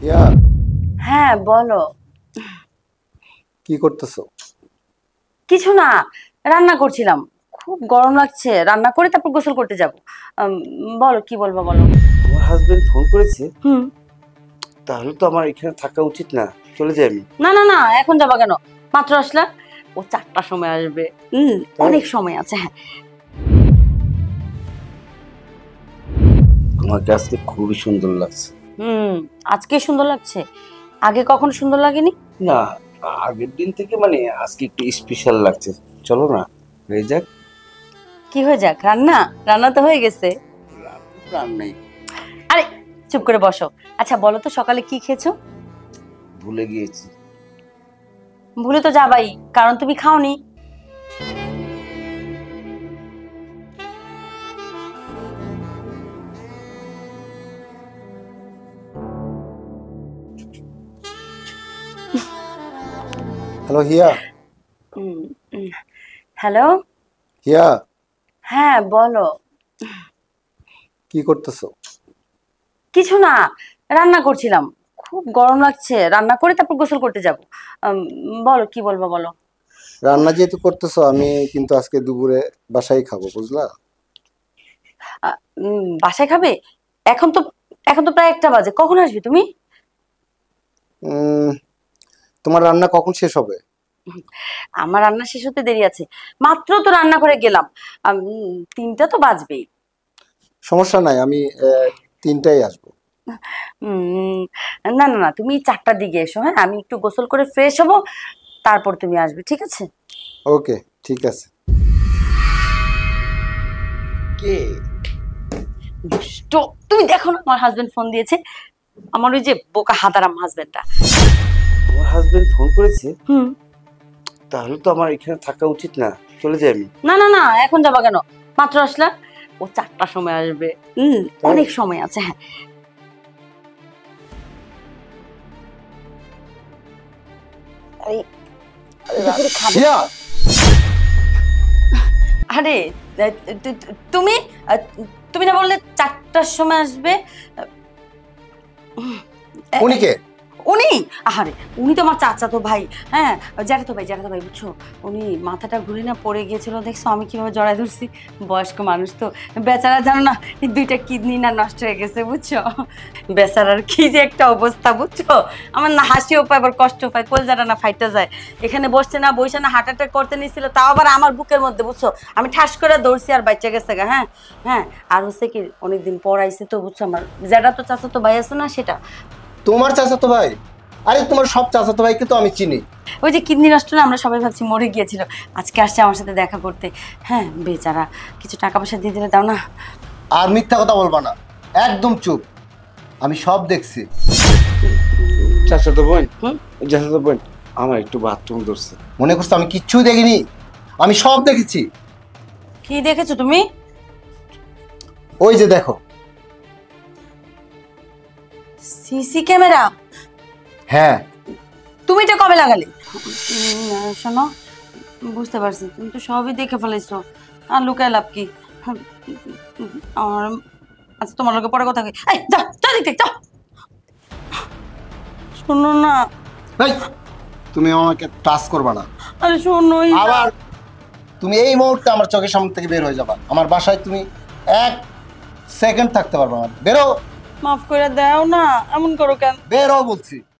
ইয়া, হ্যাঁ বলো। কি করতেছো? কিছু না, রান্না করছিলাম। খুব গরম লাগছে, রান্না করে তারপর গোসল করতে যাব। বলো কি বলবো বলো। তোমার হাজবেন্ড ফোন করেছে? হুম। তাহলে তো আমার এখানে থাকা উচিত না, চলে যাই আমি। না না না, এখন যাবা কেন? মাত্র আসলা। ও 4টার সময় আসবে। অনেক সময় আছে। হ্যাঁ। তোমাকে আজকে খুবই সুন্দর লাগছে। হুম। আজকে সুন্দর লাগছে, আগে কখনো সুন্দর লাগেনি। না, আগের দিন থেকে আজকে একটু স্পেশাল লাগছে। চলো না, হয়ে যাক। কি হয়ে যাক? রান্না রান্না তো হয়ে গেছে। প্ল্যান নেই। আরে চুপ করে বসো। আচ্ছা বলো তো, সকালে কি খেয়েছো? ভুলে গিয়েছি। ভুলে তো যাবাই, কারণ তুমি খাওনি। হ্যালো হিয়া। হ্যালো। হিয়া, হ্যাঁ বলো। কি করতেছো? কিছু না, রান্না করছিলাম। খুব গরম লাগছে, রান্না করে তারপর গোসল করতে যাব। বলো কি বলবো বলো। রান্না যেহেতু করতেছো, আমি কিন্তু আজকে দুপুরে বাসায় খাবো, বুঝলা? বাসায় খাবে? এখন তো এখন তো প্রায় 1টা বাজে, কখন আসবে তুমি? উম, তোমার রান্না কখন শেষ হবে? আমার রান্না শেষ হতে দেরি আছে। মাত্র তো রান্না করে গেলাম। 3টা তো বাজবেই। সমস্যা নাই, আমি 3টায় আসবো। উম, না না না, তুমি 4টার দিকে এসো। হ্যাঁ, আমি একটু গোসল করে ফ্রেশ হব, তারপর তুমি আসবে, ঠিক আছে? ওকে, ঠিক আছে। কে? দুষ্ট। তুমি দেখো না, আমার হাজবেন্ড ফোন দিয়েছে। আমার ওই যে বোকা হাদারাম হাজবেন্ডটা। তোমার হাজবেন্ড ফোন করেছে? হুম। তাহলে তো আমার এখানে থাকা উচিত না, চলে যাই আমি। না না না, এখন যাবা কেন? মাত্র আসলা। ও 4টার সময় আসবে। অনেক সময় আছে। হ্যাঁ। এই, দুপুরে খাবে। হিয়া, আরে তুমি আহ, তুমি না বললে 4টার সময় আসবে? উনি কে? উনি, আহারে, উনি তো আমার চাচাতো ভাই। হ্যাঁ, জ্যাঠাতো ভাই বুঝছো। উনি মাথাটা ঘুরে না পড়ে গিয়েছিল, দেখছো আমি কিভাবে জড়ায় ধরছি। বয়স্ক মানুষ তো, বেচারা জানো না, এই 2টা কিডনি না নষ্ট হয়ে গেছে বুঝছো। বেচারার কি যে একটা অবস্থা বুঝছো। আমার না হাসিও পায়, আবার কষ্ট পায়, কলজাটা না ফাইটা যায়। এখানে বসছে না, বসে না হার্ট অ্যাটাক করতে নিছিল, তাও আবার আমার বুকের মধ্যে বুঝছো। আমি ঠাস করে দৌড়ছি আর বাচ্চা গেছে গা। হ্যাঁ। হ্যাঁ। আর হচ্ছে কি, অনেকদিন পর আইছে তো বুঝছো, আমার যেটা তো চাচাতো ভাই আছে না, সেটা। তোমার চাচাতো ভাই? আরে তোমার সব চাচাতো ভাইকে তো আমি চিনি। ওই যে কিডনি নষ্ট না, আমরা সবাই ভাবছি মরে গিয়েছিল, আজকে আসছে আমার সাথে দেখা করতে। হ্যাঁ, বেচারা, কিছু টাকা পয়সা দিয়ে দিলে দাও না। আর মিথ্যা কথা বলবা না, একদম চুপ। আমি সব দেখছি। চাচাতো বোন, হুম। চাচাতো বোন, আমার একটু বাথরুম ধরছে। মনে করছো আমি কিচ্ছুই দেখিনি? আমি সব দেখেছি। কি দেখেছো তুমি? ওই যে দেখো। CC camera? হ্যাঁ। তুমি এটা কবে লাগালে? শোনো, বুঝতে পারছি তুমি তো সবই দেখে ফেলেছো, আর লুকায় লাভ কি? আর আচ্ছা, তোমার লোকে পরে কথা কই। এই যাও যাও, দেখতে যাও। শোনো না। এই, তুমি আমাকে টাচ করবা না। আরে শোনো। আবার তুমি এই মুহূর্তে আমার চোখের সামনে থেকে বের হয়ে যাবা। আমার বাসায় তুমি 1 সেকেন্ড থাকতে পারবে না। বেরো। মাফ করে দাও না, এমন করো কেন? বেরো বলছি।